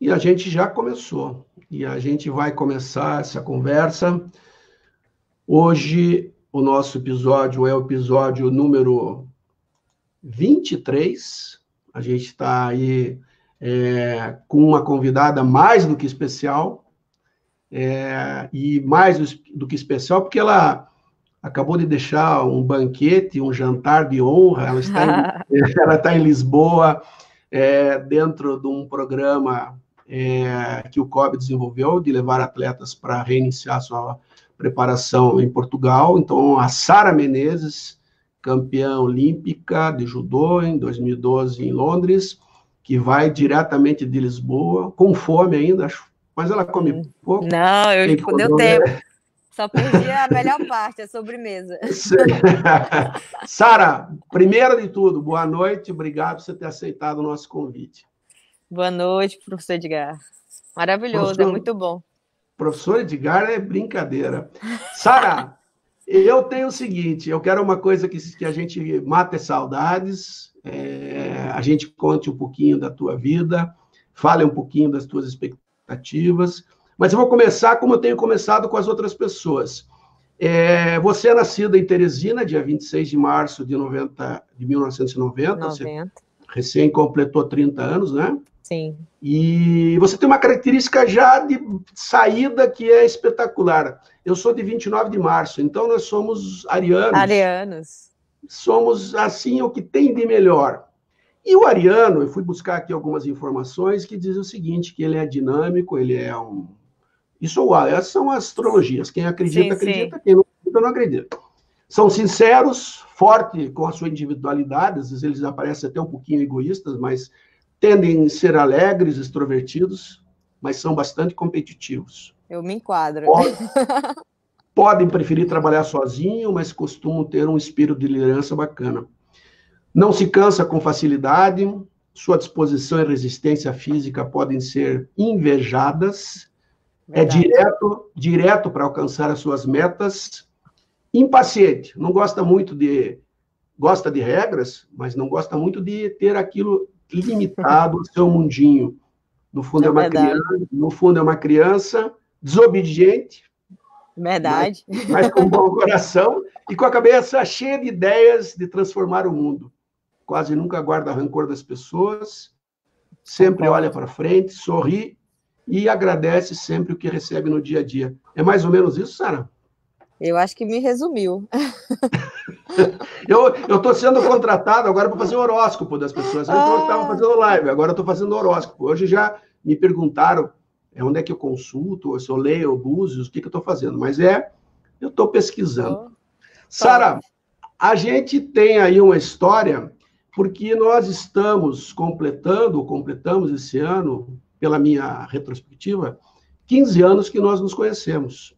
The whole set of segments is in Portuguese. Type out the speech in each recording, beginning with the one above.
E a gente já começou. E a gente vai começar essa conversa. Hoje, o nosso episódio é o episódio número 23. A gente está aí com uma convidada mais do que especial. E mais do que especial, porque ela acabou de deixar um banquete, um jantar de honra. Ela está em Lisboa, dentro de um programa que o COB desenvolveu, de levar atletas para reiniciar sua preparação em Portugal. Então, a Sara Menezes, campeã olímpica de judô em 2012 em Londres, que vai diretamente de Lisboa, com fome ainda, mas ela come pouco. Não, Tem deu fome, tempo. né? Só perdi a melhor parte, a sobremesa. Sara, primeiro de tudo, boa noite, obrigado por você ter aceitado o nosso convite. Boa noite, professor Edgar. Maravilhoso, é Professor, muito bom. professor Edgar é brincadeira. Sara, eu tenho o seguinte, eu quero uma coisa que a gente mate saudades, a gente conte um pouquinho da tua vida, fale um pouquinho das tuas expectativas, mas eu vou começar como eu tenho começado com as outras pessoas. Você é nascida em Teresina, dia 26 de março de 1990, você 90. recém completou 30 anos, né? Sim. E você tem uma característica já de saída que é espetacular. Eu sou de 29 de março, então nós somos arianos. Arianos. Somos, assim, o que tem de melhor. E o ariano, eu fui buscar aqui algumas informações que dizem o seguinte, que ele é dinâmico, ele é um... essas são astrologias. Quem acredita, Sim, acredita. sim. Quem não acredita, não acredita. São sinceros, fortes com a sua individualidade, às vezes eles aparecem até um pouquinho egoístas, mas tendem a ser alegres, extrovertidos, mas são bastante competitivos. Eu me enquadro. Podem preferir trabalhar sozinho, mas costumam ter um espírito de liderança bacana. Não se cansa com facilidade, sua disposição e resistência física podem ser invejadas, Verdade. direto para alcançar as suas metas, impaciente, não gosta muito gosta de regras, mas não gosta muito de ter aquilo limitado ao seu mundinho. No fundo É verdade. é uma criança desobediente, Verdade. mas com um bom coração e com a cabeça cheia de ideias de transformar o mundo. Quase nunca guarda rancor das pessoas, sempre olha para frente, sorri e agradece sempre o que recebe no dia a dia. É mais ou menos isso, Sara? Eu acho que me resumiu. Eu estou sendo contratado agora para fazer horóscopo das pessoas. Antes eu estava fazendo live, agora eu estou fazendo horóscopo. Hoje já me perguntaram onde é que eu consulto, se eu leio, eu Búzios, o que eu estou fazendo. Mas eu estou pesquisando. Sara, a gente tem aí uma história, porque nós completamos esse ano, pela minha retrospectiva, 15 anos que nós nos conhecemos.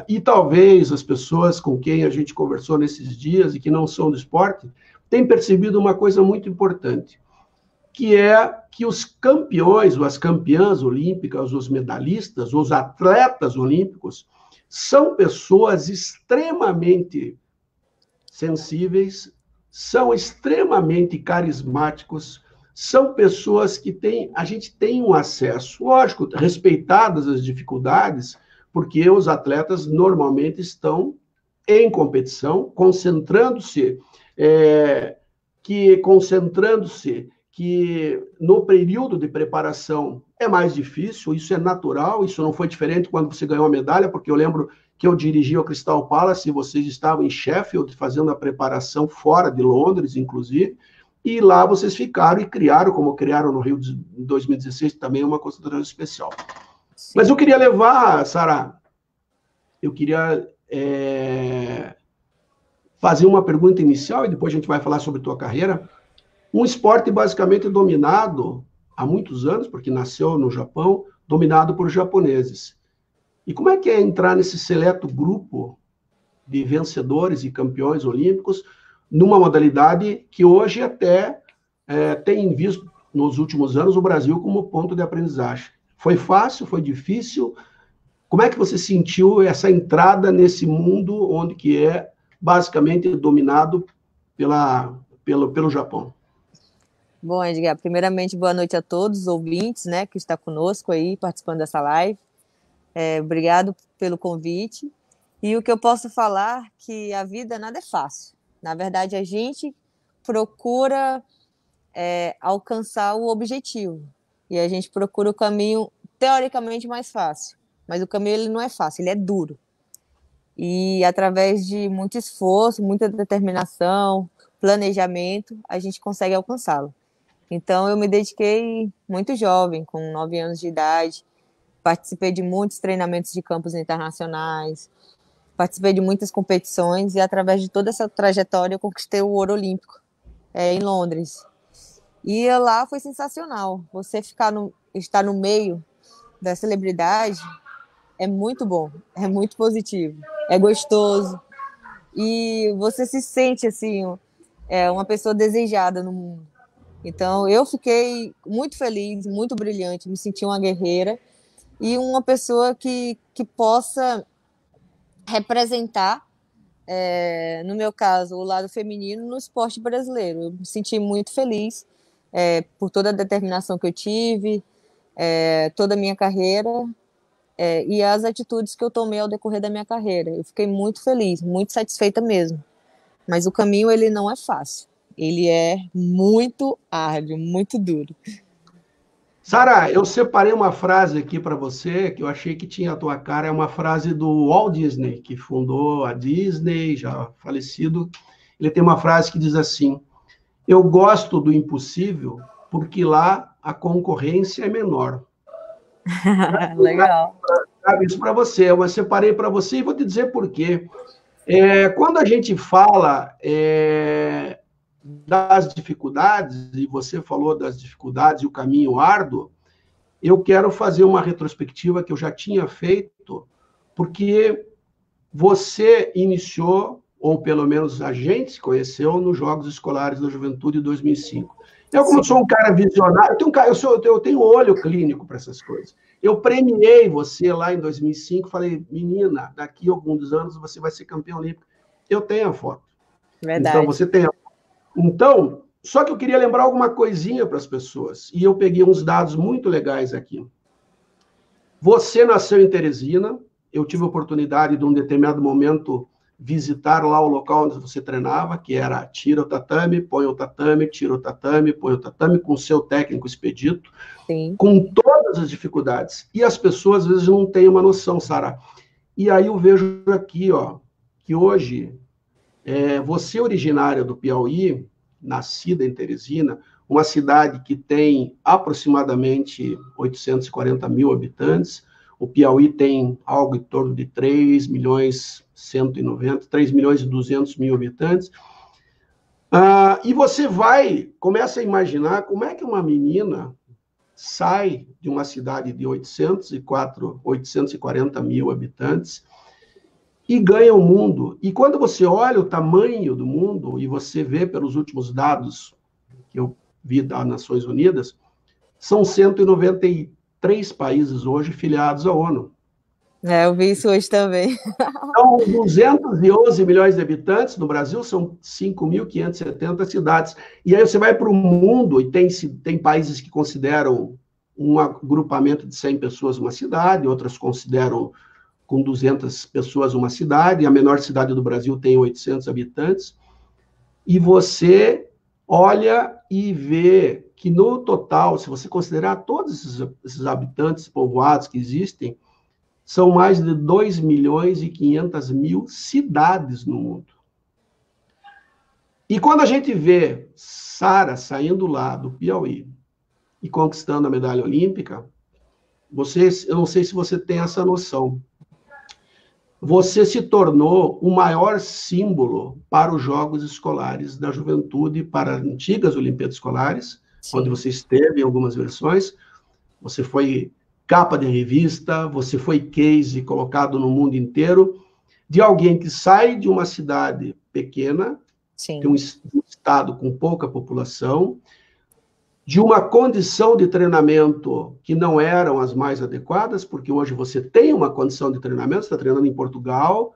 E talvez as pessoas com quem a gente conversou nesses dias e que não são do esporte tenham percebido uma coisa muito importante, que é que os campeões ou as campeãs olímpicas, os medalhistas, os atletas olímpicos, são pessoas extremamente sensíveis, são extremamente carismáticos, são pessoas que a gente tem um acesso, lógico, respeitadas as dificuldades, porque os atletas normalmente estão em competição, concentrando-se que no período de preparação é mais difícil, isso é natural, isso não foi diferente quando você ganhou a medalha, porque eu lembro que eu dirigi o Crystal Palace e vocês estavam em Sheffield fazendo a preparação fora de Londres, inclusive, e lá vocês ficaram e criaram, como criaram no Rio de 2016, também uma concentração especial. Sim. Mas eu queria levar, Sara, fazer uma pergunta inicial e depois a gente vai falar sobre tua carreira. Um esporte basicamente dominado há muitos anos, porque nasceu no Japão, dominado por japoneses. E como é que é entrar nesse seleto grupo de vencedores e campeões olímpicos numa modalidade que hoje até tem visto nos últimos anos o Brasil como ponto de aprendizagem? Foi fácil? Foi difícil? Como é que você sentiu essa entrada nesse mundo onde que é basicamente dominado pelo Japão? Bom, Edgar, primeiramente, boa noite a todos os ouvintes, né, que está conosco aí, participando dessa live. Obrigado pelo convite. E o que eu posso falar que a vida nada é fácil. Na verdade, a gente procura alcançar o objetivo. E a gente procura o caminho teoricamente mais fácil. Mas o caminho ele não é fácil, ele é duro. E através de muito esforço, muita determinação, planejamento, a gente consegue alcançá-lo. Então, eu me dediquei muito jovem, com 9 anos de idade, participei de muitos treinamentos de campos internacionais, participei de muitas competições e, através de toda essa trajetória, eu conquistei o ouro olímpico em Londres. E lá foi sensacional. Você estar no meio da celebridade é muito bom, é muito positivo, é gostoso. E você se sente, assim, uma pessoa desejada no mundo. Então, eu fiquei muito feliz, muito brilhante, me senti uma guerreira e uma pessoa que possa representar, no meu caso, o lado feminino no esporte brasileiro. Eu me senti muito feliz por toda a determinação que eu tive, toda a minha carreira e as atitudes que eu tomei ao decorrer da minha carreira. Eu fiquei muito feliz, muito satisfeita mesmo. Mas o caminho, ele não é fácil. Ele é muito árduo, muito duro. Sara, eu separei uma frase aqui para você que eu achei que tinha a tua cara. É uma frase do Walt Disney, que fundou a Disney, já falecido. Ele tem uma frase que diz assim: eu gosto do impossível porque lá a concorrência é menor. Legal. Isso para você, eu separei para você e vou te dizer por quê. Quando a gente fala das dificuldades, e você falou das dificuldades e o caminho árduo, eu quero fazer uma retrospectiva que eu já tinha feito, porque você iniciou, ou pelo menos a gente se conheceu, nos Jogos Escolares da Juventude de 2005. Eu, como sou um cara visionário, eu tenho olho clínico para essas coisas. Eu premiei você lá em 2005, falei, menina, daqui a alguns anos você vai ser campeã olímpica. Eu tenho a foto. Verdade. Então, você tem a foto. Então, só que eu queria lembrar alguma coisinha para as pessoas, e eu peguei uns dados muito legais aqui. Você nasceu em Teresina, eu tive a oportunidade de, um determinado momento, visitar lá o local onde você treinava, que era tira o tatame, põe o tatame, tira o tatame, põe o tatame, com o seu técnico expedito, Sim. Com todas as dificuldades. E as pessoas, às vezes, não têm uma noção, Sara. E aí eu vejo aqui, ó, que hoje, você originária do Piauí, nascida em Teresina, uma cidade que tem aproximadamente 840 mil habitantes, o Piauí tem algo em torno de 3 milhões 190, 3 milhões e 200 mil habitantes. E você começa a imaginar como é que uma menina sai de uma cidade de 840 mil habitantes e ganha o mundo. E quando você olha o tamanho do mundo, e você vê pelos últimos dados que eu vi das Nações Unidas, são 193 países hoje filiados à ONU. Eu vi isso hoje também. São 211 milhões de habitantes, no Brasil são 5.570 cidades. E aí você vai para o mundo e tem países que consideram um agrupamento de 100 pessoas uma cidade, outras consideram com 200 pessoas uma cidade, a menor cidade do Brasil tem 800 habitantes, e você olha e vê que no total, se você considerar todos esses habitantes povoados que existem, são mais de 2 milhões e 500 mil cidades no mundo. E quando a gente vê Sara saindo lá do Piauí e conquistando a medalha olímpica, eu não sei se você tem essa noção, você se tornou o maior símbolo para os Jogos Escolares da Juventude, para as antigas Olimpíadas Escolares, Sim. Onde você esteve em algumas versões, você foi capa de revista, você foi case colocado no mundo inteiro, de alguém que sai de uma cidade pequena, Sim. de um estado com pouca população, de uma condição de treinamento que não eram as mais adequadas, porque hoje você tem uma condição de treinamento, você está treinando em Portugal,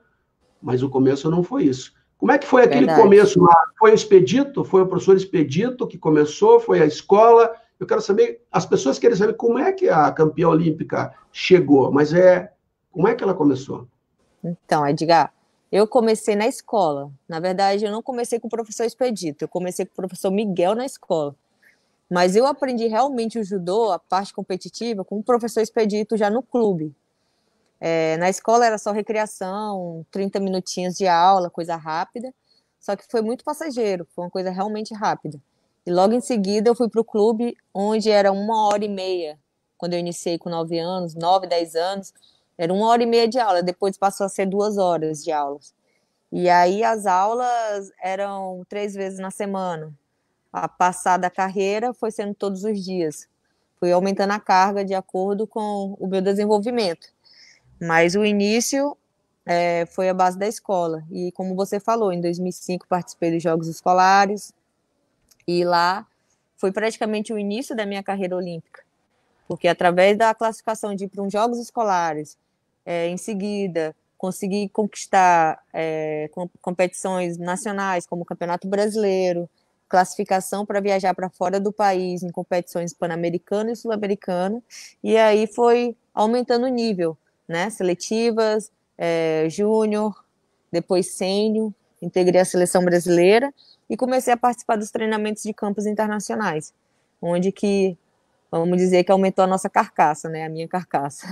mas o começo não foi isso. Como é que foi aquele Verdade. começo lá? Foi o Expedito? Foi o professor Expedito que começou? Foi a escola? Eu quero saber, as pessoas querem saber como é que a campeã olímpica chegou, mas como é que ela começou? Então, Edgar, eu comecei na escola. Na verdade, eu não comecei com o professor Expedito, eu comecei com o professor Miguel na escola. Mas eu aprendi realmente o judô, a parte competitiva, com o professor Expedito já no clube. Na escola era só recreação, 30 minutinhos de aula, coisa rápida. Só que foi muito passageiro, foi uma coisa realmente rápida. E logo em seguida eu fui para o clube, onde era 1 hora e meia. Quando eu iniciei com 9 anos, 9, 10 anos, era 1 hora e meia de aula. Depois passou a ser 2 horas de aulas. E aí as aulas eram 3 vezes na semana. A passada carreira foi sendo todos os dias. Fui aumentando a carga de acordo com o meu desenvolvimento. Mas o início foi a base da escola. E como você falou, em 2005 participei dos Jogos Escolares e lá foi praticamente o início da minha carreira olímpica. Porque através da classificação de ir para os Jogos Escolares, em seguida consegui conquistar competições nacionais, como o Campeonato Brasileiro, classificação para viajar para fora do país em competições pan-americana e sul-americana, e aí foi aumentando o nível, né? Seletivas, júnior, depois sênior, integrei a seleção brasileira e comecei a participar dos treinamentos de campos internacionais, onde que, vamos dizer que aumentou a nossa carcaça, né? A minha carcaça.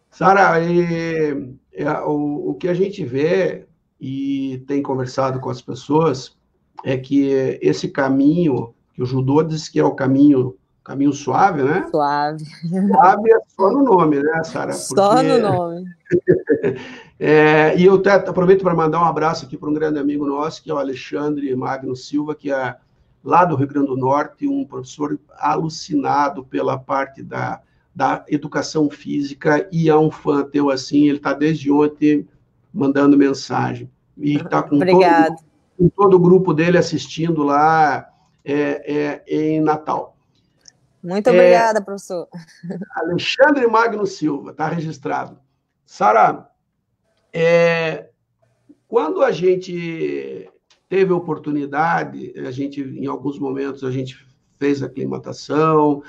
Sara, o que a gente vê e tem conversado com as pessoas é que esse caminho, que o judô diz que é o caminho suave, né? Suave. Suave é só no nome, né, Sara? Só no Porque nome. e eu até aproveito para mandar um abraço aqui para um grande amigo nosso, que é o Alexandre Magno Silva, que é lá do Rio Grande do Norte, um professor alucinado pela parte da educação física e é um fã teu assim, ele está desde ontem mandando mensagem. E está Obrigada. com todo o grupo dele assistindo lá em Natal. Muito obrigada, professor. Alexandre Magno Silva, está registrado. Sara, quando a gente teve a oportunidade, em alguns momentos, a gente fez aclimatação,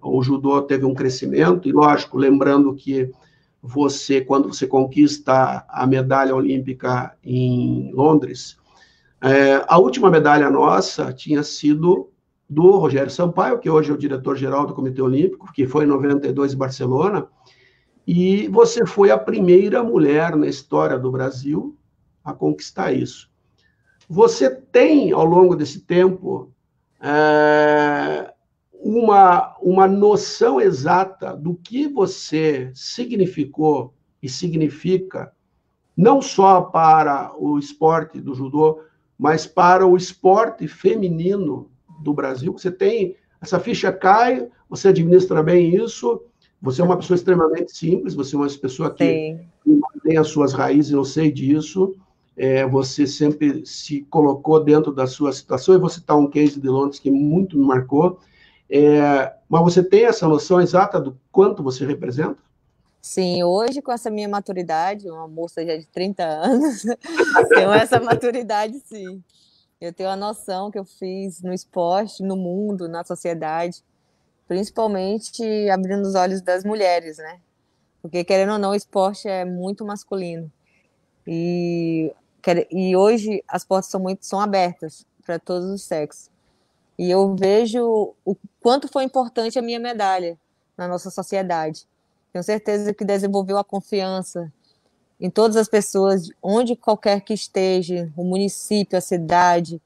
o judô teve um crescimento, e lógico, lembrando que quando você conquista a medalha olímpica em Londres, a última medalha nossa tinha sido do Rogério Sampaio, que hoje é o diretor-geral do Comitê Olímpico, que foi em 92 em Barcelona, e você foi a primeira mulher na história do Brasil a conquistar isso. Você tem, ao longo desse tempo, uma noção exata do que você significou e significa, não só para o esporte do judô, mas para o esporte feminino do Brasil? Você tem, essa ficha cai, você administra bem isso, você é uma pessoa extremamente simples, você é uma pessoa que tem as suas raízes, eu sei disso, você sempre se colocou dentro da sua situação, e vou citar um case de Londres que muito me marcou, mas você tem essa noção exata do quanto você representa? Sim, hoje com essa minha maturidade, uma moça já de 30 anos, tenho essa maturidade, sim. Eu tenho a noção que eu fiz no esporte, no mundo, na sociedade, principalmente abrindo os olhos das mulheres, né? Porque, querendo ou não, o esporte é muito masculino. E hoje as portas são abertas para todos os sexos. E eu vejo o quanto foi importante a minha medalha na nossa sociedade. Tenho certeza que desenvolveu a confiança em todas as pessoas, onde qualquer que esteja, o município, a cidade,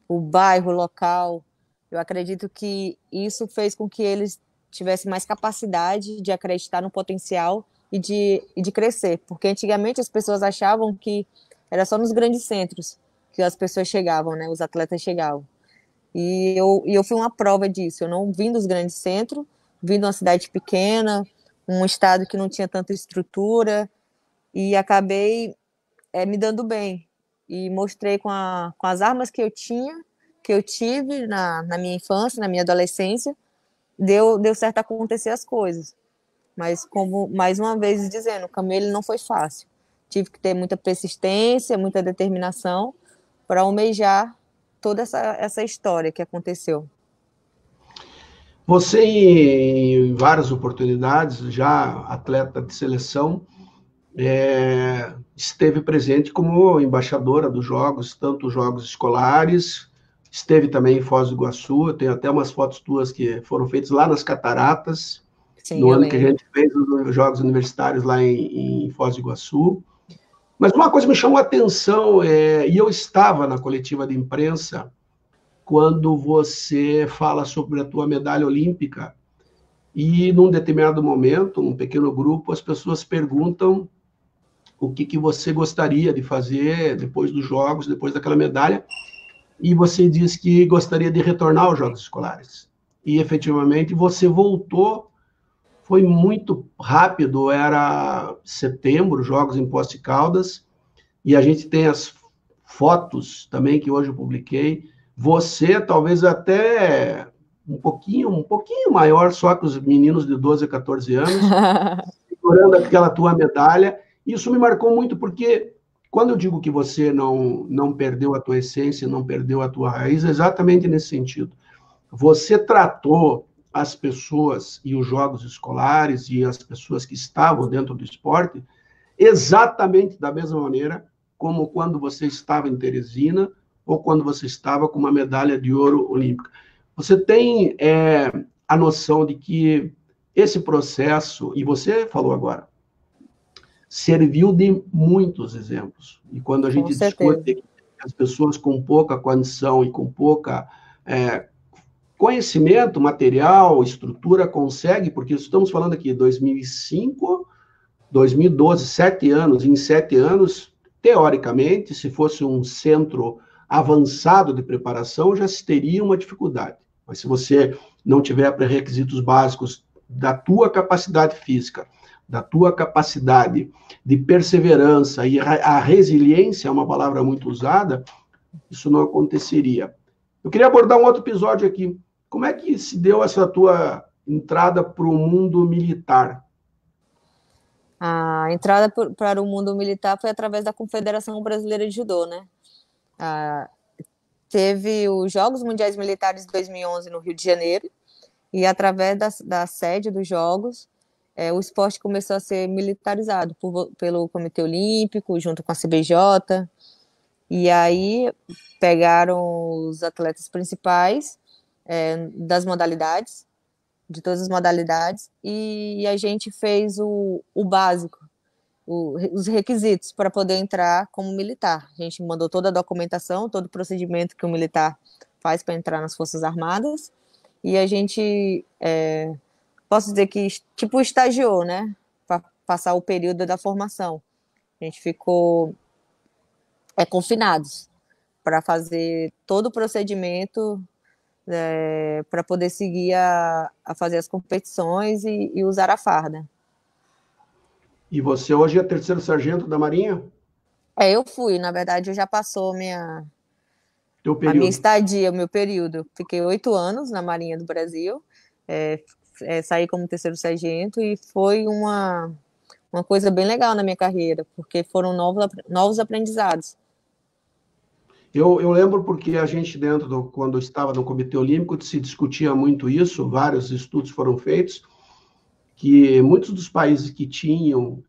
o bairro, o local. Eu acredito que isso fez com que eles tivessem mais capacidade de acreditar no potencial e de crescer. Porque antigamente as pessoas achavam que era só nos grandes centros que as pessoas chegavam, né? Os atletas chegavam. E eu fui uma prova disso. Eu não vim dos grandes centros, vim de uma cidade pequena, um estado que não tinha tanta estrutura, e acabei me dando bem. E mostrei com as armas que eu tive na minha infância, na minha adolescência, deu certo acontecer as coisas. Mas, como mais uma vez dizendo, o caminho ele não foi fácil. tive que ter muita persistência, muita determinação para almejar toda essa história que aconteceu. Você, em várias oportunidades, já atleta de seleção, esteve presente como embaixadora dos Jogos, tanto os Jogos escolares, esteve também em Foz do Iguaçu, eu tenho até umas fotos tuas que foram feitas lá nas Cataratas, Sim, no ano que a gente fez os Jogos Universitários lá em Foz do Iguaçu. Mas uma coisa me chamou a atenção, e eu estava na coletiva de imprensa, quando você fala sobre a tua medalha olímpica, e num determinado momento, num pequeno grupo, as pessoas perguntam o que você gostaria de fazer depois dos Jogos, depois daquela medalha, e você diz que gostaria de retornar aos Jogos Escolares. E, efetivamente, você voltou, foi muito rápido, era setembro, Jogos em Poços de Caldas, e a gente tem as fotos também, que hoje eu publiquei, você talvez até um pouquinho maior, só que os meninos de 12 a 14 anos, segurando aquela tua medalha. Isso me marcou muito, porque quando eu digo que você não perdeu a tua essência, não perdeu a tua raiz, é exatamente nesse sentido. Você tratou as pessoas e os jogos escolares e as pessoas que estavam dentro do esporte exatamente da mesma maneira como quando você estava em Teresina ou quando você estava com uma medalha de ouro olímpica. Você tem a noção de que esse processo, e você falou agora, serviu de muitos exemplos. E quando a gente discute que as pessoas com pouca condição e com pouca conhecimento material, estrutura, consegue, porque estamos falando aqui de 2005, 2012, 7 anos, em 7 anos, teoricamente, se fosse um centro avançado de preparação, já se teria uma dificuldade. Mas se você não tiver pré-requisitos básicos da tua capacidade física, da tua capacidade de perseverança, e a resiliência é uma palavra muito usada, isso não aconteceria. Eu queria abordar um outro episódio aqui. Como é que se deu essa tua entrada para o mundo militar? A entrada para o mundo militar foi através da Confederação Brasileira de Judô, né? Teve os Jogos Mundiais Militares de 2011 no Rio de Janeiro, e através da sede dos Jogos, o esporte começou a ser militarizado pelo Comitê Olímpico, junto com a CBJ, e aí pegaram os atletas principais das modalidades, de todas as modalidades, e a gente fez o básico, os requisitos para poder entrar como militar. A gente mandou toda a documentação, todo o procedimento que o militar faz para entrar nas Forças Armadas, e a gente, posso dizer que, tipo, estagiou, né, para passar o período da formação. A gente ficou confinados para fazer todo o procedimento para poder seguir a fazer as competições e usar a farda. E você hoje é 3º sargento da Marinha? Eu fui, na verdade, já passou a minha estadia, o meu período. Fiquei 8 anos na Marinha do Brasil, saí como 3º sargento, e foi uma coisa bem legal na minha carreira, porque foram novos aprendizados. Eu lembro porque a gente, quando estava no Comitê Olímpico, se discutia muito isso, vários estudos foram feitos, que muitos dos países que tinham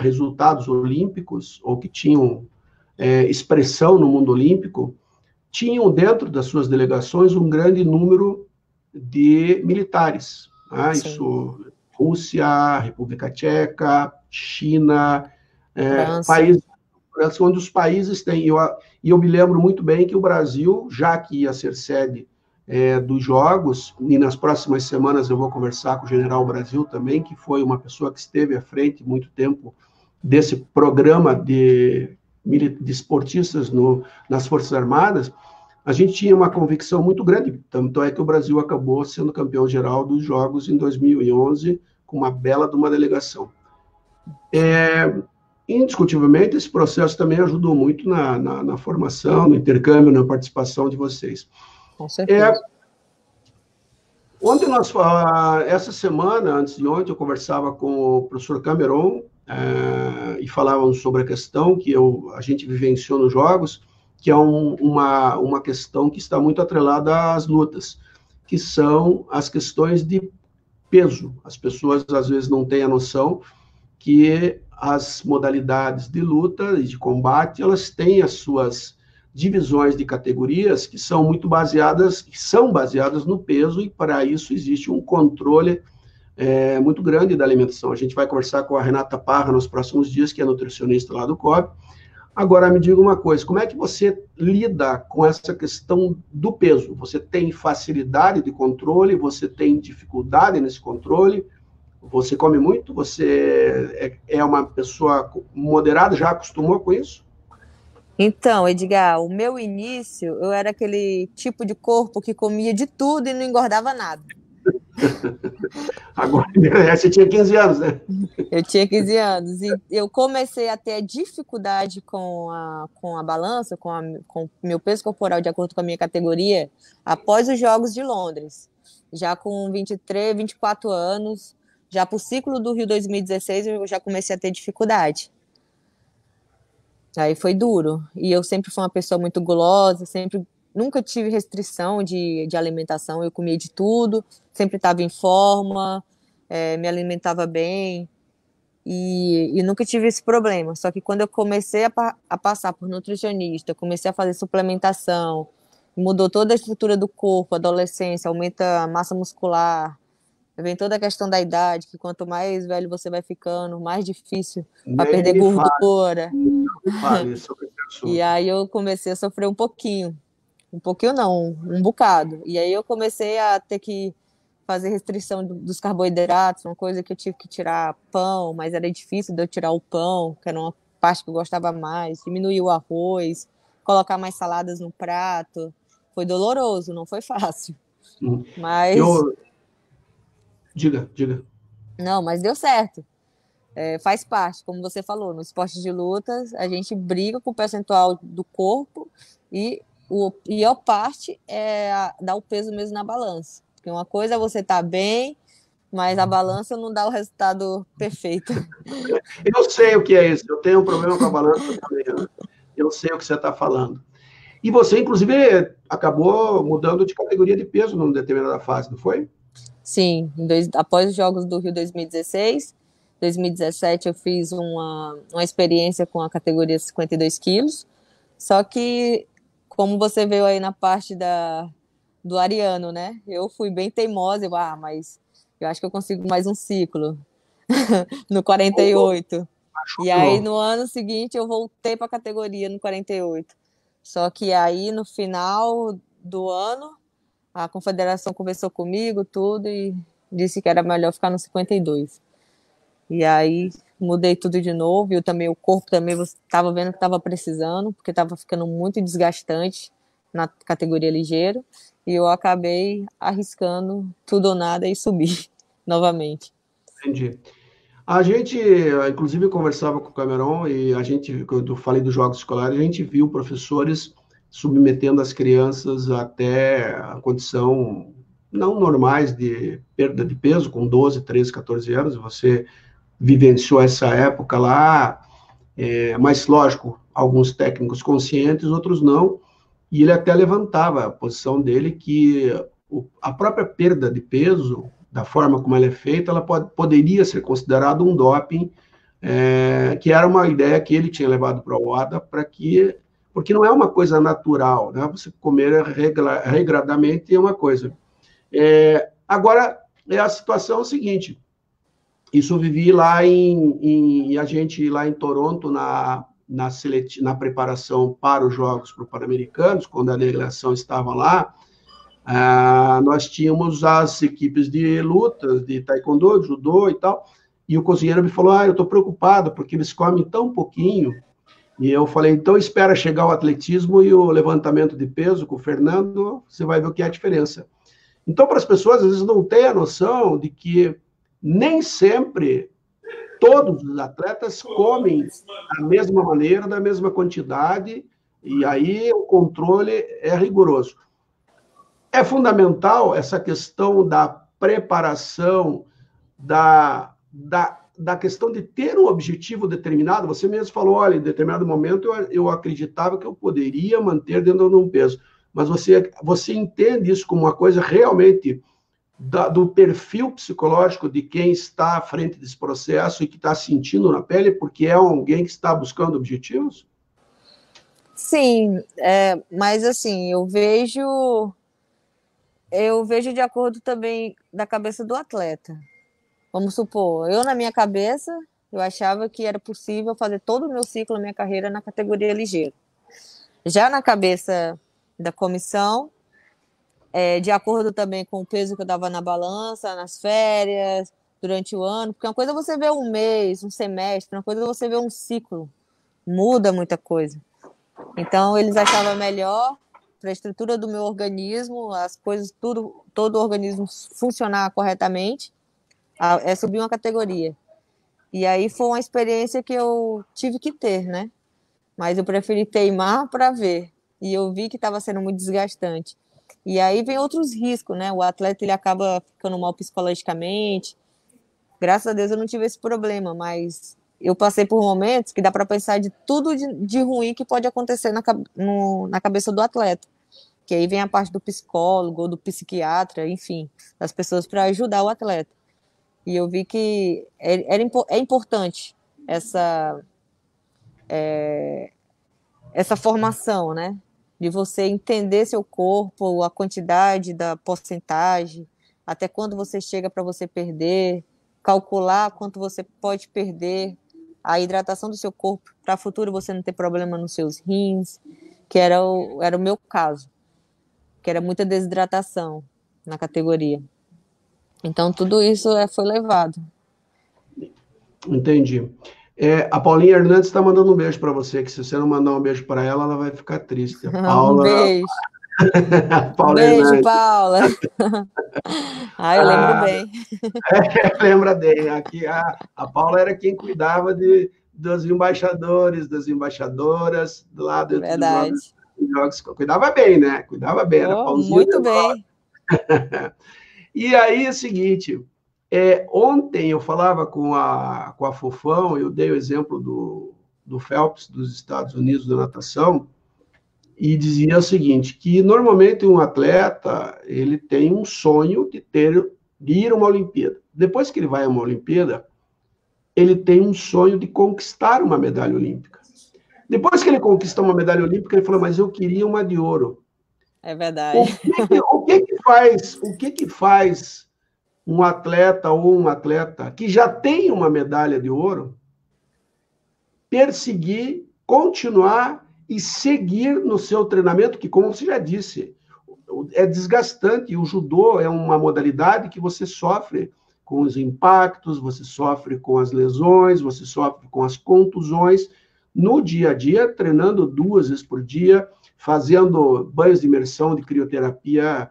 resultados olímpicos, ou que tinham expressão no mundo olímpico, tinham dentro das suas delegações um grande número de militares. Né? Isso, Rússia, República Tcheca, China, países onde os países têm. E eu me lembro muito bem que o Brasil, já que ia ser sede dos Jogos, e nas próximas semanas eu vou conversar com o General Brasil também, que foi uma pessoa que esteve à frente muito tempo desse programa de esportistas nas Forças Armadas, a gente tinha uma convicção muito grande, tanto é que o Brasil acabou sendo campeão geral dos Jogos em 2011, com uma bela de uma delegação. Indiscutivelmente, esse processo também ajudou muito na formação, no intercâmbio, na participação de vocês. Com certeza. Essa semana, antes de ontem, eu conversava com o professor Cameron, e falavam sobre a questão que a gente vivenciou nos jogos, que é uma questão que está muito atrelada às lutas, que são as questões de peso. As pessoas, às vezes, não têm a noção que as modalidades de luta e de combate, elas têm as suas divisões de categorias que são baseadas no peso, e para isso existe um controle muito grande da alimentação. A gente vai conversar com a Renata Parra nos próximos dias, que é nutricionista lá do COB. Agora, me diga uma coisa, como é que você lida com essa questão do peso? Você tem facilidade de controle? Você tem dificuldade nesse controle? Você come muito? Você é uma pessoa moderada, já acostumou com isso? Então, Edgar, o meu início, eu era aquele tipo de corpo que comia de tudo e não engordava nada. Agora, você tinha 15 anos, né? Eu tinha 15 anos e eu comecei a ter dificuldade com a balança, com o meu peso corporal de acordo com a minha categoria, após os Jogos de Londres. Já com 23, 24 anos, já para o ciclo do Rio 2016, eu já comecei a ter dificuldade. Aí foi duro. E eu sempre fui uma pessoa muito gulosa, nunca tive restrição de alimentação, eu comia de tudo, sempre estava em forma, me alimentava bem e nunca tive esse problema. Só que quando eu comecei a passar por nutricionista, comecei a fazer suplementação, mudou toda a estrutura do corpo, adolescência, aumenta a massa muscular, vem toda a questão da idade, que quanto mais velho você vai ficando, mais difícil para perder gordura. Fale sobre esse assunto. E aí eu comecei a sofrer um pouquinho não, um bocado. E aí eu comecei a ter que fazer restrição dos carboidratos, uma coisa que eu tive que tirar pão, mas era difícil de eu tirar o pão, que era uma parte que eu gostava mais, diminuir o arroz, colocar mais saladas no prato. Foi doloroso, não foi fácil. Mas... Diga. Não, mas deu certo. Faz parte, como você falou, no esporte de lutas, a gente briga com o percentual do corpo e a parte é dar o peso mesmo na balança. Porque uma coisa é você estar bem, mas a balança não dá o resultado perfeito. Eu sei o que é isso, eu tenho um problema com a balança também. Eu sei o que você está falando. E você, inclusive, acabou mudando de categoria de peso numa determinada fase, não foi? Sim, após os Jogos do Rio 2016, 2017 eu fiz uma experiência com a categoria 52 quilos, só que, como você veio aí na parte do Ariano, né? Eu fui bem teimosa, mas eu acho que eu consigo mais um ciclo, no 48. E aí, no ano seguinte, eu voltei para a categoria no 48. Só que aí, no final do ano, a confederação conversou comigo, tudo, e disse que era melhor ficar no 52. E aí, mudei tudo de novo, e o corpo também estava vendo que estava precisando, porque estava ficando muito desgastante na categoria ligeiro, e eu acabei arriscando tudo ou nada e subi novamente. Entendi. A gente, inclusive, conversava com o Cameron, e quando eu falei dos jogos escolares, a gente viu professores submetendo as crianças até a condição não normais de perda de peso, com 12, 13, 14 anos, você vivenciou essa época lá, mas, lógico, alguns técnicos conscientes, outros não, e ele até levantava a posição dele que a própria perda de peso, da forma como ela é feita, ela poderia ser considerada um doping, que era uma ideia que ele tinha levado para a OADA, porque não é uma coisa natural, né? Você comer regradamente é uma coisa. Agora, a situação é a seguinte, isso eu vivi lá a gente lá em Toronto, na preparação para os Jogos Pan-Americanos, quando a delegação estava lá, nós tínhamos as equipes de lutas, de taekwondo, de judô e tal, e o cozinheiro me falou, eu estou preocupado, porque eles comem tão pouquinho. E eu falei, então espera chegar o atletismo e o levantamento de peso com o Fernando, você vai ver o que é a diferença. Então, para as pessoas, às vezes, não têm a noção de que nem sempre todos os atletas comem da mesma maneira, da mesma quantidade, e aí o controle é rigoroso. É fundamental essa questão da preparação, da questão de ter um objetivo determinado. Você mesmo falou, olha, em determinado momento eu acreditava que eu poderia manter dentro de um peso, mas você entende isso como uma coisa realmente do perfil psicológico de quem está à frente desse processo e que está sentindo na pele, porque é alguém que está buscando objetivos? Sim, mas assim, eu vejo de acordo também da cabeça do atleta. Vamos supor, eu na minha cabeça, eu achava que era possível fazer todo o meu ciclo, a minha carreira na categoria ligeira. Já na cabeça da comissão, de acordo também com o peso que eu dava na balança, nas férias, durante o ano, porque uma coisa é você vê um mês, um semestre, uma coisa é você vê um ciclo, muda muita coisa. Então, eles achavam melhor para a estrutura do meu organismo, as coisas, todo o organismo funcionar corretamente, é subir uma categoria. E aí foi uma experiência que eu tive que ter, né? Mas eu preferi teimar para ver. E eu vi que estava sendo muito desgastante. E aí vem outros riscos, né? O atleta ele acaba ficando mal psicologicamente. Graças a Deus eu não tive esse problema, mas eu passei por momentos que dá para pensar de tudo de ruim que pode acontecer na cabeça do atleta. Que aí vem a parte do psicólogo, ou do psiquiatra, enfim, das pessoas para ajudar o atleta. E eu vi que é importante essa formação, né? De você entender seu corpo, a quantidade da porcentagem, até quando você chega para você perder, calcular quanto você pode perder, a hidratação do seu corpo, para o futuro você não ter problema nos seus rins, que era o meu caso, que era muita desidratação na categoria. Então, tudo isso foi levado. Entendi. A Paulinha Hernandes está mandando um beijo para você, que se você não mandar um beijo para ela, ela vai ficar triste. A Paula... Um beijo. Paula Beijo, Hernandes. Paula. Eu lembro bem. Lembra bem. Aqui, a Paula era quem cuidava dos embaixadores, das embaixadoras, lá dentro Verdade. dos jogos. Cuidava bem, né? Cuidava bem. Era Muito bem. E aí é o seguinte... ontem eu falava com a Fofão, eu dei o exemplo do Phelps, dos Estados Unidos, da natação, e dizia o seguinte, que normalmente um atleta, ele tem um sonho de ir a uma Olimpíada. Depois que ele vai a uma Olimpíada, ele tem um sonho de conquistar uma medalha olímpica. Depois que ele conquista uma medalha olímpica, ele fala, mas eu queria uma de ouro. É verdade. O que faz um atleta ou uma atleta que já tem uma medalha de ouro perseguir, continuar e seguir no seu treinamento, que, como você já disse, é desgastante. O judô é uma modalidade que você sofre com os impactos, você sofre com as lesões, você sofre com as contusões no dia a dia, treinando 2 vezes por dia, fazendo banhos de imersão, de crioterapia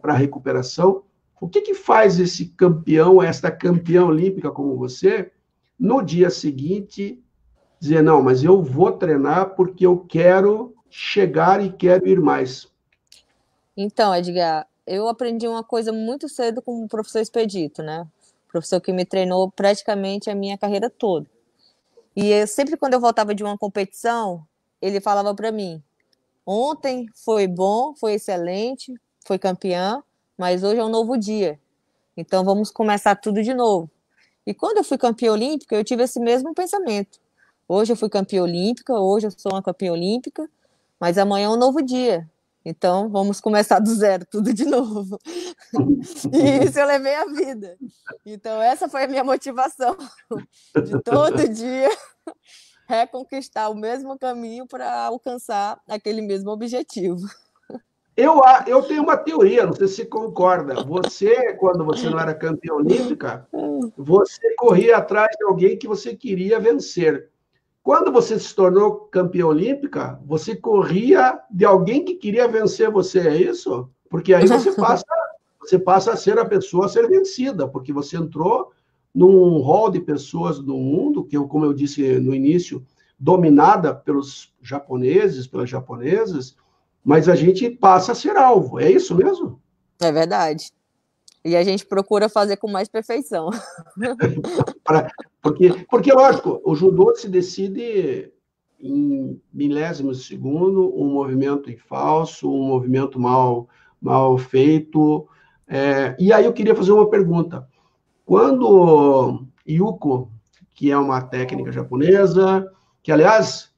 para recuperação. O que faz esse campeão, esta campeã olímpica como você, no dia seguinte, dizer, não, mas eu vou treinar porque eu quero chegar e quero ir mais? Então, Edgar, eu aprendi uma coisa muito cedo com o professor Expedito, né? O professor que me treinou praticamente a minha carreira toda. E sempre quando eu voltava de uma competição, ele falava para mim, ontem foi bom, foi excelente, foi campeã, mas hoje é um novo dia. Então vamos começar tudo de novo. E quando eu fui campeã olímpica, eu tive esse mesmo pensamento. Hoje eu fui campeã olímpica, hoje eu sou uma campeã olímpica, mas amanhã é um novo dia. Então vamos começar do zero, tudo de novo. E isso eu levei a vida. Então essa foi a minha motivação, de todo dia reconquistar o mesmo caminho para alcançar aquele mesmo objetivo. Eu tenho uma teoria, não sei se você concorda. Você, quando você não era campeã olímpica, você corria atrás de alguém que você queria vencer. Quando você se tornou campeã olímpica, você corria de alguém que queria vencer você, é isso? Porque aí você passa a ser a pessoa a ser vencida, porque você entrou num rol de pessoas do mundo, que, como eu disse no início, dominada pelos japoneses, pelas japonesas, mas a gente passa a ser alvo. É isso mesmo? É verdade. E a gente procura fazer com mais perfeição. Porque, lógico, o judô se decide em milésimos de segundo, um movimento em falso, um movimento mal feito. E aí eu queria fazer uma pergunta. Quando Yuko, que é uma técnica japonesa, que, aliás,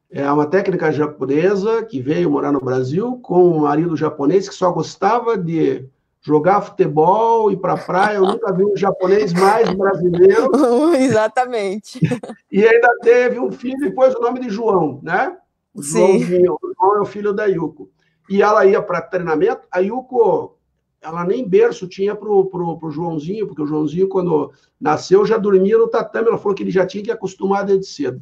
é uma técnica japonesa que veio morar no Brasil com um marido japonês que só gostava de jogar futebol e ir para a praia. Eu nunca vi um japonês mais brasileiro. Exatamente. E ainda teve um filho e pôs o nome de João, né? O Joãozinho. O João é o filho da Yuko. E ela ia para treinamento. A Yuko, ela nem berço tinha pro Joãozinho, porque o Joãozinho, quando nasceu, já dormia no tatame. Ela falou que ele já tinha que acostumar desde cedo.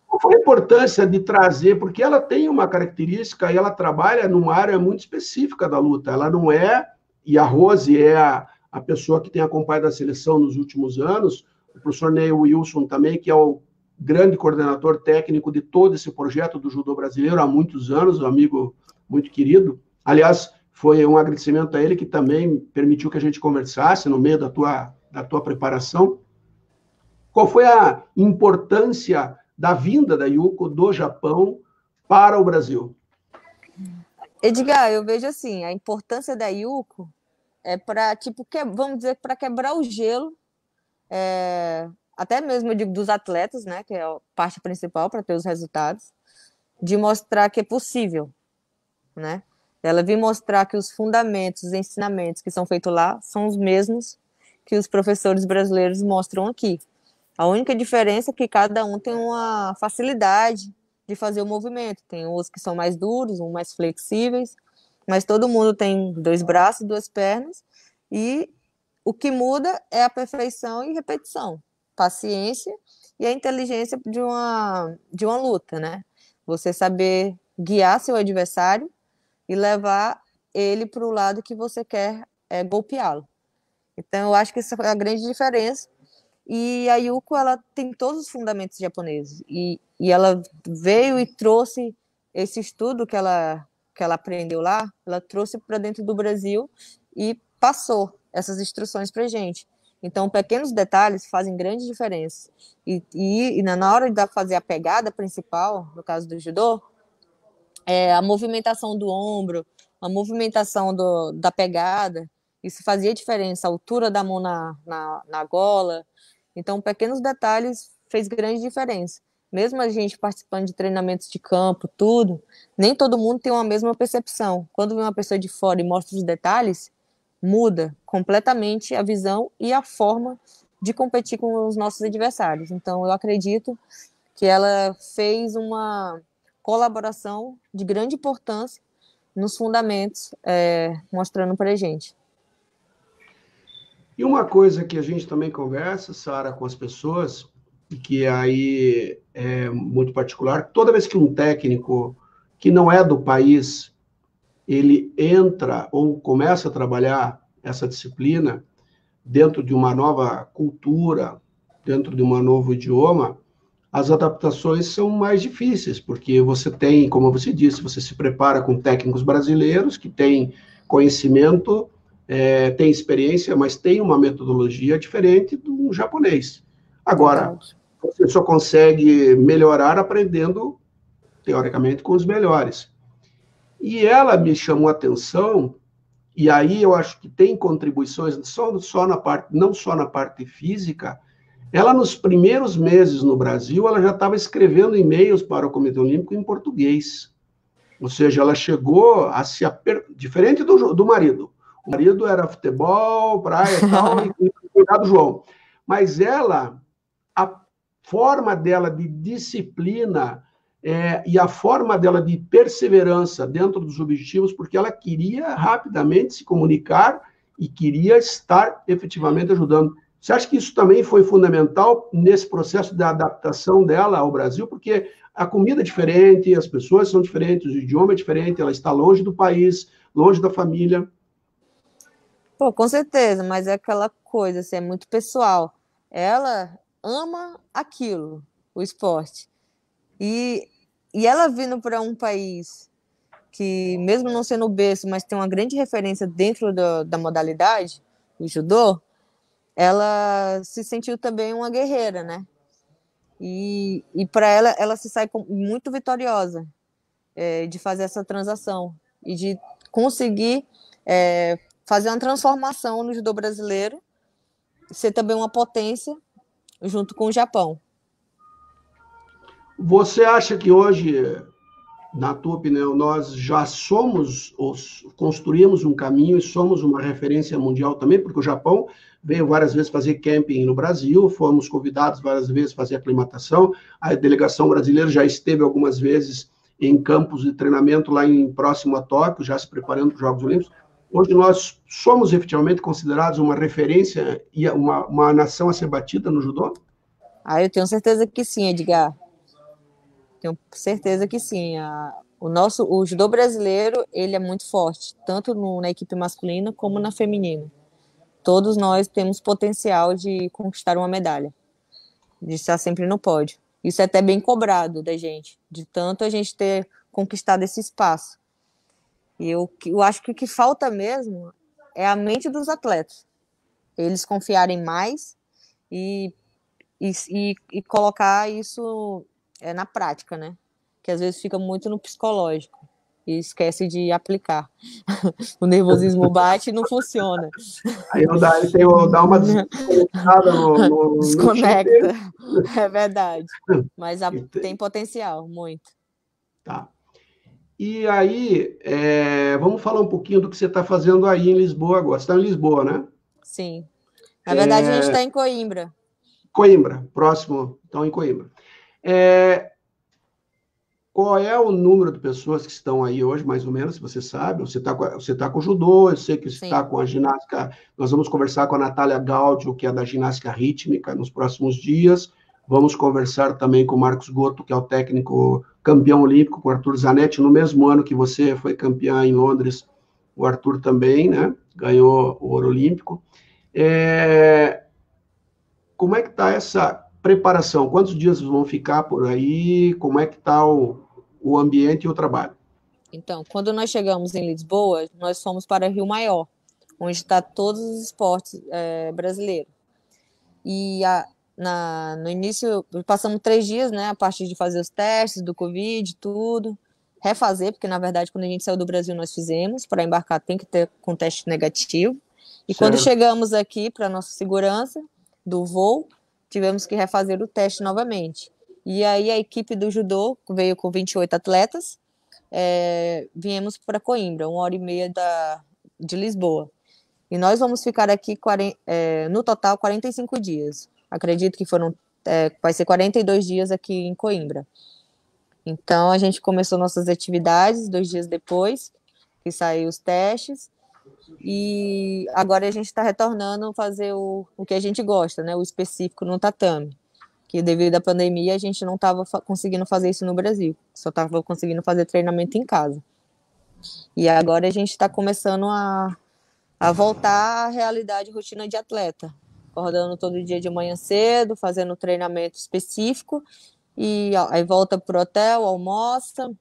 Qual foi a importância de trazer? Porque ela tem uma característica e ela trabalha numa área muito específica da luta. Ela não é, e a Rose é a pessoa que tem acompanhado a seleção nos últimos anos, o professor Neil Wilson também, que é o grande coordenador técnico de todo esse projeto do judô brasileiro há muitos anos, um amigo muito querido. Aliás, foi um agradecimento a ele que também permitiu que a gente conversasse no meio da tua preparação. Qual foi a importância da vinda da Yuko do Japão para o Brasil? Edgar, eu vejo assim, a importância da Yuko é para, tipo, vamos dizer, para quebrar o gelo, até mesmo eu digo, dos atletas, né, que é a parte principal para ter os resultados, de mostrar que é possível, né? Ela vem mostrar que os fundamentos, os ensinamentos que são feitos lá são os mesmos que os professores brasileiros mostram aqui. A única diferença é que cada um tem uma facilidade de fazer o movimento. Tem os que são mais duros, uns mais flexíveis, mas todo mundo tem 2 braços, 2 pernas, e o que muda é a perfeição e repetição, paciência e a inteligência de uma luta, né? Você saber guiar seu adversário e levar ele para o lado que você quer golpeá-lo. Então, eu acho que essa é a grande diferença. E a Yuko, ela tem todos os fundamentos japoneses. E ela veio e trouxe esse estudo que ela aprendeu lá, ela trouxe para dentro do Brasil e passou essas instruções para a gente. Então, pequenos detalhes fazem grande diferença. E na hora de fazer a pegada principal, no caso do judô, a movimentação do ombro, a movimentação da pegada, isso fazia diferença, a altura da mão na gola. Então, pequenos detalhes fez grande diferença. Mesmo a gente participando de treinamentos de campo, tudo, nem todo mundo tem uma mesma percepção. Quando vem uma pessoa de fora e mostra os detalhes, muda completamente a visão e a forma de competir com os nossos adversários. Então, eu acredito que ela fez uma colaboração de grande importância nos fundamentos, mostrando para a gente. E uma coisa que a gente também conversa, Sara, com as pessoas, e que aí é muito particular, toda vez que um técnico que não é do país, ele entra ou começa a trabalhar essa disciplina dentro de uma nova cultura, dentro de um novo idioma, as adaptações são mais difíceis, porque você tem, como você disse, você se prepara com técnicos brasileiros que têm conhecimento, tem experiência, mas tem uma metodologia diferente do japonês. Agora, Verdade. você só consegue melhorar aprendendo, teoricamente, com os melhores. E ela me chamou a atenção, e aí eu acho que tem contribuições só na parte, não só na parte física. Ela, nos primeiros meses no Brasil, ela já estava escrevendo e-mails para o Comitê Olímpico em português. Ou seja, ela chegou a se... Diferente do marido. O marido era futebol, praia e tal, e cuidar do João. Mas ela, a forma dela de disciplina e a forma dela de perseverança dentro dos objetivos, porque ela queria rapidamente se comunicar e queria estar efetivamente ajudando. Você acha que isso também foi fundamental nesse processo da adaptação dela ao Brasil? Porque a comida é diferente, as pessoas são diferentes, o idioma é diferente, ela está longe do país, longe da família. Pô, com certeza, mas é aquela coisa, assim, é muito pessoal. Ela ama aquilo, o esporte. E ela vindo para um país que mesmo não sendo berço, mas tem uma grande referência dentro da modalidade, o judô, ela se sentiu também uma guerreira, né? E para ela se sai muito vitoriosa de fazer essa transação e de conseguir fazer uma transformação no judô brasileiro, ser também uma potência junto com o Japão. Você acha que hoje, na tua opinião, nós já construímos um caminho e somos uma referência mundial também? Porque o Japão veio várias vezes fazer camping no Brasil, fomos convidados várias vezes a fazer aclimatação, a delegação brasileira já esteve algumas vezes em campos de treinamento lá próximo a Tóquio, já se preparando para os Jogos Olímpicos. Hoje nós somos efetivamente considerados uma referência e uma nação a ser batida no judô? Eu tenho certeza que sim, Edgar. Tenho certeza que sim. O judô brasileiro, ele é muito forte, tanto na equipe masculina como na feminina. Todos nós temos potencial de conquistar uma medalha, de estar sempre no pódio. Isso é até bem cobrado da gente, de tanto a gente ter conquistado esse espaço. E eu acho que o que falta mesmo é a mente dos atletas. Eles confiarem mais e colocar isso na prática, né? Que às vezes fica muito no psicológico e esquece de aplicar. O nervosismo bate e não funciona. Aí dá uma desconectada no desconecta, é verdade. Mas tem potencial, muito. Tá. E aí, vamos falar um pouquinho do que você está fazendo aí em Lisboa agora. Você está em Lisboa, né? Sim. Na verdade, a gente está em Coimbra. Coimbra, próximo, então em Coimbra. Qual é o número de pessoas que estão aí hoje, mais ou menos, se você sabe? Você tá com o judô, eu sei que você está com a ginástica. Nós vamos conversar com a Natália Gaudio, que é da ginástica rítmica, nos próximos dias. Vamos conversar também com o Marcos Goto, que é o técnico campeão olímpico, com o Arthur Zanetti, no mesmo ano que você foi campeã em Londres, o Arthur também, né? Ganhou o ouro olímpico. Como é que está essa preparação? Quantos dias vão ficar por aí? Como é que está o ambiente e o trabalho? Então, quando nós chegamos em Lisboa, nós fomos para Rio Maior, onde está todos os esportes brasileiros. E no início, passamos 3 dias, né, a partir de fazer os testes do Covid, tudo, refazer, porque na verdade, quando a gente saiu do Brasil, nós fizemos, para embarcar tem que ter com teste negativo. E quando chegamos aqui, para nossa segurança do voo, tivemos que refazer o teste novamente. E aí a equipe do judô veio com 28 atletas, viemos para Coimbra, 1h30 de Lisboa. E nós vamos ficar aqui, no total, 45 dias. Acredito que vai ser 42 dias aqui em Coimbra. Então, a gente começou nossas atividades 2 dias depois que saiu os testes. E agora a gente está retornando a fazer o que a gente gosta, né? O específico no tatame. Que devido à pandemia a gente não estava conseguindo fazer isso no Brasil. Só estava conseguindo fazer treinamento em casa. E agora a gente está começando a voltar à realidade, rotina de atleta. Acordando todo dia de manhã cedo, fazendo treinamento específico. E aí volta para o hotel, almoça.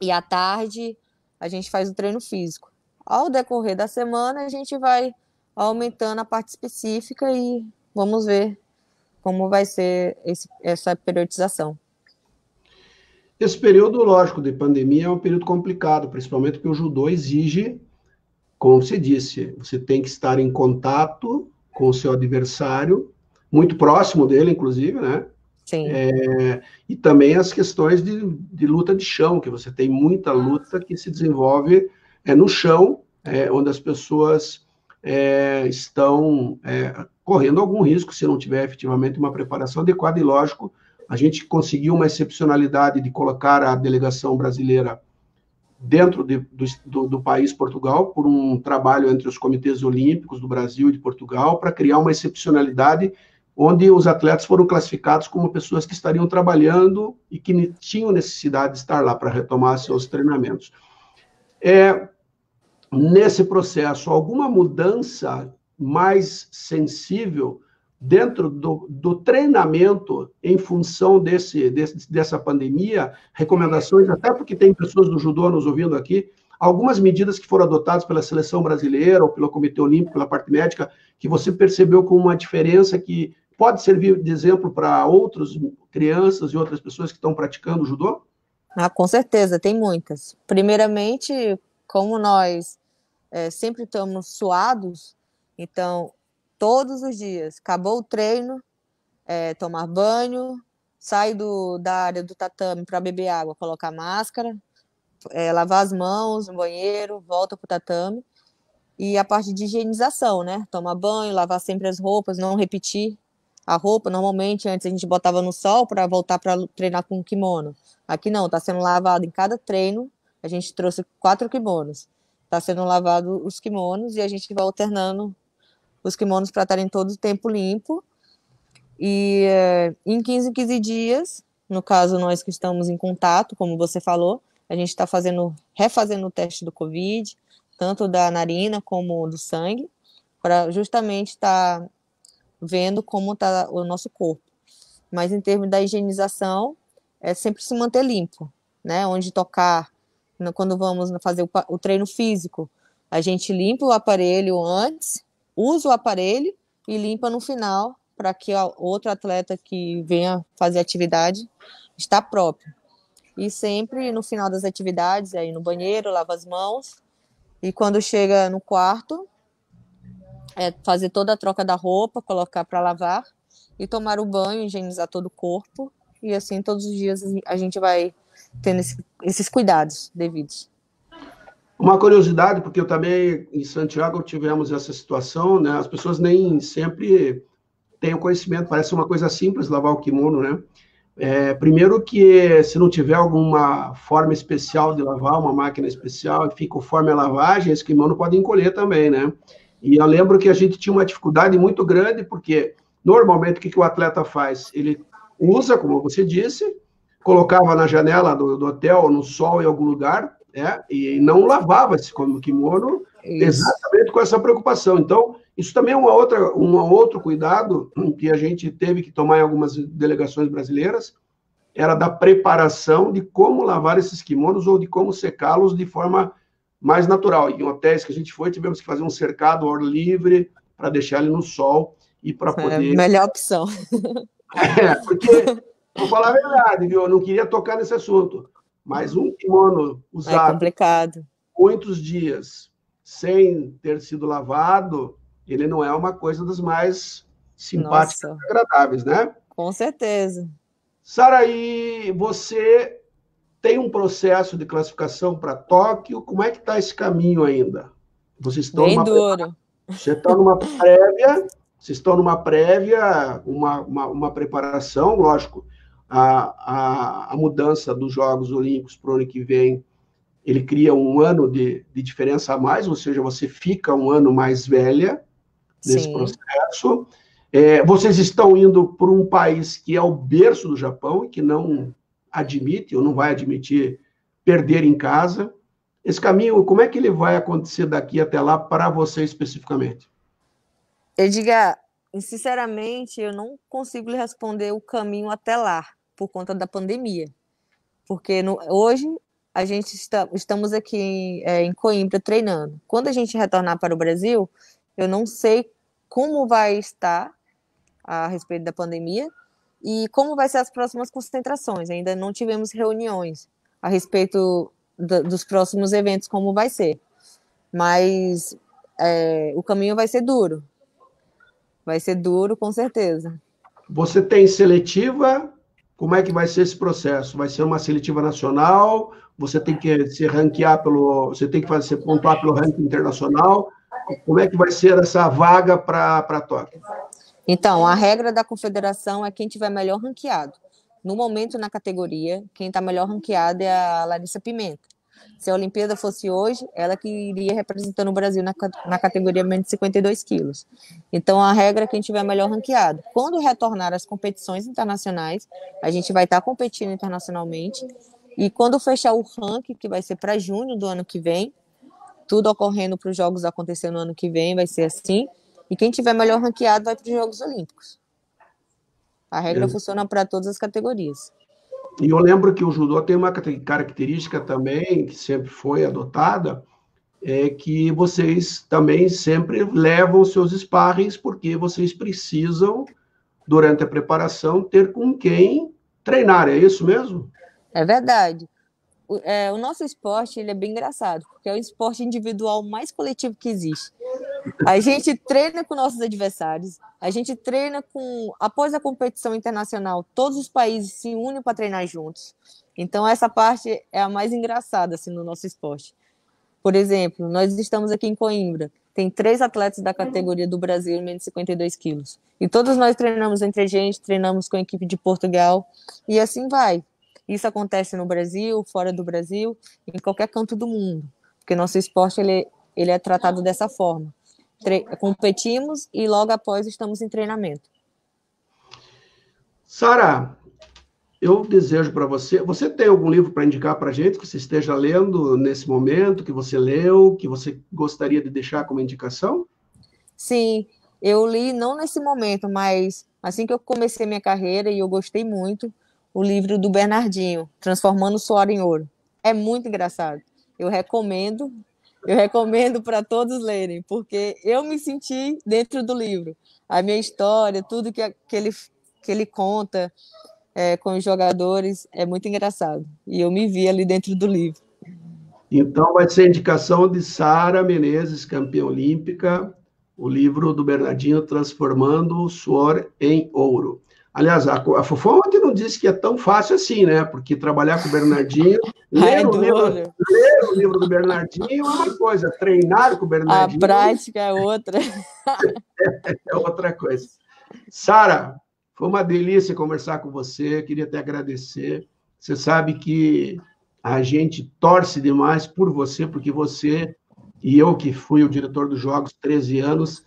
E à tarde a gente faz o treino físico. Ao decorrer da semana, a gente vai aumentando a parte específica e vamos ver como vai ser essa periodização. Esse período, lógico, de pandemia é um período complicado, principalmente porque o judô exige, como você disse, você tem que estar em contato com o seu adversário, muito próximo dele, inclusive, né? Sim. E também as questões de luta de chão, que você tem muita luta que se desenvolve no chão, onde as pessoas estão correndo algum risco se não tiver efetivamente uma preparação adequada. E, lógico, a gente conseguiu uma excepcionalidade de colocar a delegação brasileira dentro do país Portugal, por um trabalho entre os comitês olímpicos do Brasil e de Portugal, para criar uma excepcionalidade onde os atletas foram classificados como pessoas que estariam trabalhando e que tinham necessidade de estar lá para retomar seus treinamentos. Nesse processo, alguma mudança mais sensível dentro do treinamento em função dessa pandemia, recomendações, até porque tem pessoas do judô nos ouvindo aqui, algumas medidas que foram adotadas pela seleção brasileira ou pelo Comitê Olímpico, pela parte médica, que você percebeu como uma diferença que pode servir de exemplo para outras crianças e outras pessoas que estão praticando o judô? Ah, com certeza, tem muitas. Primeiramente, como nós sempre estamos suados, então, todos os dias, acabou o treino, tomar banho, sai da área do tatame para beber água, colocar máscara, lavar as mãos no banheiro, volta para o tatame. E a parte de higienização, né? Tomar banho, lavar sempre as roupas, não repetir a roupa. Normalmente, antes a gente botava no sol para voltar para treinar com kimono. Aqui não, está sendo lavado em cada treino. A gente trouxe 4 kimonos. Está sendo lavado os kimonos e a gente vai alternando os kimonos para estarem todo o tempo limpo. E em 15 em 15 dias, no caso nós que estamos em contato, como você falou, a gente está refazendo o teste do Covid, tanto da narina como do sangue, para justamente estar vendo como está o nosso corpo. Mas em termos da higienização, é sempre se manter limpo, né? Onde tocar, quando vamos fazer o treino físico, a gente limpa o aparelho antes, usa o aparelho e limpa no final, para que outro atleta que venha fazer atividade está próprio. E sempre no final das atividades, aí no banheiro, lava as mãos, e quando chega no quarto, fazer toda a troca da roupa, colocar para lavar, e tomar o banho, higienizar todo o corpo, e assim todos os dias a gente vai tendo esses cuidados devidos. Uma curiosidade, porque eu também, em Santiago, tivemos essa situação, né? As pessoas nem sempre têm o conhecimento, parece uma coisa simples lavar o kimono, né? Primeiro que se não tiver alguma forma especial de lavar, uma máquina especial, enfim, conforme a lavagem, esse kimono pode encolher também, né? E eu lembro que a gente tinha uma dificuldade muito grande, porque normalmente o que o atleta faz? Ele usa, como você disse, colocava na janela do hotel, no sol, em algum lugar, e não lavava esse kimono exatamente com essa preocupação. Então, isso também é um outro cuidado que a gente teve que tomar em algumas delegações brasileiras, era da preparação de como lavar esses kimonos ou de como secá-los de forma mais natural. Em hotéis que a gente foi, tivemos que fazer um cercado ao ar livre para deixar ele no sol e para poder... Melhor opção. Porque, vou falar a verdade, viu? Eu não queria tocar nesse assunto, mas um kimono usado complicado. Muitos dias sem ter sido lavado, ele não é uma coisa das mais simpáticas e agradáveis, né? Com certeza. Saraí, você tem um processo de classificação para Tóquio, como é que está esse caminho ainda? Vocês estão bem duro. Vocês estão numa prévia, uma preparação, lógico, a mudança dos Jogos Olímpicos para o ano que vem, ele cria um ano de diferença a mais, ou seja, você fica um ano mais velha nesse processo. Vocês estão indo para um país que é o berço do Japão e que não admite, ou não vai admitir, perder em casa. Esse caminho, como é que ele vai acontecer daqui até lá para você especificamente? Edgar, sinceramente, eu não consigo lhe responder o caminho até lá, por conta da pandemia. Porque hoje a gente estamos aqui em Coimbra treinando. Quando a gente retornar para o Brasil, eu não sei como vai estar a respeito da pandemia e como vai ser as próximas concentrações. Ainda não tivemos reuniões a respeito dos próximos eventos, como vai ser. Mas o caminho vai ser duro. Vai ser duro, com certeza. Você tem seletiva? Como é que vai ser esse processo? Vai ser uma seletiva nacional? Você tem que se ranquear você tem que se pontuar pelo ranking internacional? Como é que vai ser essa vaga para Tóquio? Então, a regra da confederação é quem tiver melhor ranqueado. No momento, na categoria, quem está melhor ranqueado é a Larissa Pimenta. Se a Olimpíada fosse hoje, ela que iria representando o Brasil na categoria menos de 52 quilos. Então, a regra é quem tiver melhor ranqueado. Quando retornar às competições internacionais, a gente vai estar competindo internacionalmente. E quando fechar o ranking, que vai ser para junho do ano que vem, tudo ocorrendo para os jogos acontecer no ano que vem, vai ser assim. e quem tiver melhor ranqueado vai para os Jogos Olímpicos. A regra funciona para todas as categorias. E eu lembro que o judô tem uma característica também, que sempre foi adotada, é que vocês também sempre levam seus sparrings, porque vocês precisam, durante a preparação, ter com quem treinar, é isso mesmo? É verdade. O nosso esporte ele é bem engraçado, porque é o esporte individual mais coletivo que existe. A gente treina com nossos adversários, a gente treina após a competição internacional, todos os países se unem para treinar juntos. Então, essa parte é a mais engraçada assim, no nosso esporte. Por exemplo, nós estamos aqui em Coimbra, tem 3 atletas da categoria do Brasil em menos de 52 quilos. E todos nós treinamos entre a gente, treinamos com a equipe de Portugal, e assim vai. Isso acontece no Brasil, fora do Brasil, em qualquer canto do mundo, porque nosso esporte ele é tratado dessa forma. Competimos e logo após estamos em treinamento. Sara, eu desejo para você tem algum livro para indicar para a gente que você esteja lendo nesse momento, que você leu, que você gostaria de deixar como indicação? Sim, eu li não nesse momento, mas assim que eu comecei minha carreira e eu gostei muito, o livro do Bernardinho, Transformando Suor em Ouro. É muito engraçado. Eu recomendo para todos lerem, porque eu me senti dentro do livro. A minha história, tudo que ele conta com os jogadores é muito engraçado. E eu me vi ali dentro do livro. Então, vai ser a indicação de Sara Menezes, campeã olímpica, o livro do Bernardinho, Transformando o Suor em Ouro. Aliás, a Fofão ontem não disse que é tão fácil assim, né? Porque trabalhar com o Bernardinho, ler o livro do Bernardinho é uma coisa, treinar com o Bernardinho... A prática é outra. É outra coisa. Sara, foi uma delícia conversar com você, queria te agradecer. Você sabe que a gente torce demais por você, porque você, e eu que fui o diretor dos Jogos 13 anos,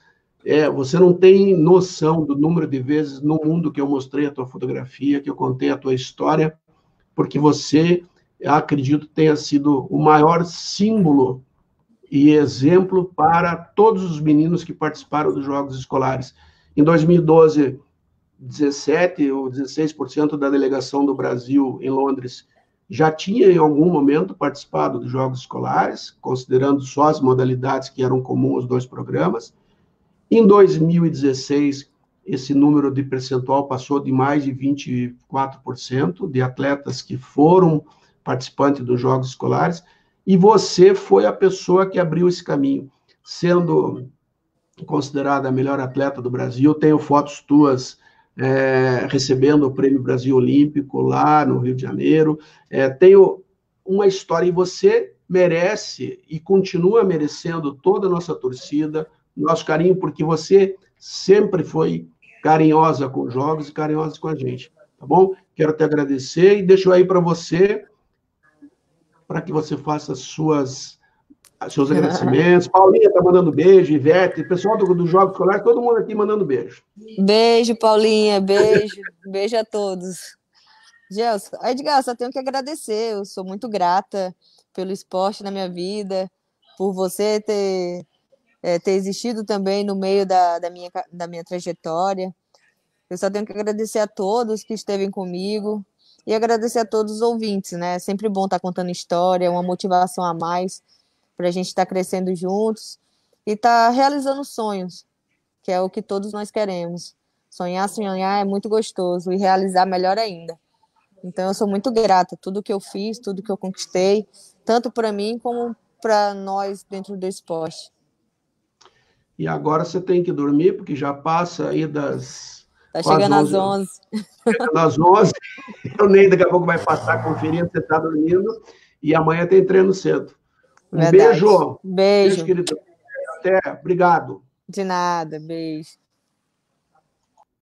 você não tem noção do número de vezes no mundo que eu mostrei a tua fotografia, que eu contei a tua história, porque você, acredito, tenha sido o maior símbolo e exemplo para todos os meninos que participaram dos Jogos Escolares. Em 2012, 17 ou 16% da delegação do Brasil em Londres já tinha, em algum momento, participado dos Jogos Escolares, considerando só as modalidades que eram comuns aos 2 programas. Em 2016, esse número de percentual passou de mais de 24% de atletas que foram participantes dos Jogos Escolares, e você foi a pessoa que abriu esse caminho, sendo considerada a melhor atleta do Brasil. Tenho fotos tuas recebendo o Prêmio Brasil Olímpico lá no Rio de Janeiro. Tenho uma história, e você merece e continua merecendo toda a nossa torcida, nosso carinho, porque você sempre foi carinhosa com os jogos e carinhosa com a gente, tá bom? Quero te agradecer e deixo aí para você, para que você faça seus agradecimentos. Paulinha está mandando beijo, Ivete, pessoal do Jogos Escolares, todo mundo aqui mandando beijo. Beijo, Paulinha, beijo. Beijo a todos. Gelson, Edgar, só tenho que agradecer, eu sou muito grata pelo esporte na minha vida, por você ter existido também no meio da minha trajetória. Eu só tenho que agradecer a todos que estevem comigo e agradecer a todos os ouvintes, né? É sempre bom estar contando história, uma motivação a mais para a gente estar crescendo juntos e estar realizando sonhos, que é o que todos nós queremos. Sonhar é muito gostoso e realizar melhor ainda. Então, eu sou muito grata. Tudo que eu fiz, tudo que eu conquistei, tanto para mim como para nós dentro do esporte. E agora você tem que dormir, porque já passa aí das... Tá chegando às 11. Chegando às 11. Eu nem daqui a pouco vai passar conferindo, você está dormindo. E amanhã tem treino cedo. Um beijo. Beijo. Beijo, querido. Até. Obrigado. De nada. Beijo.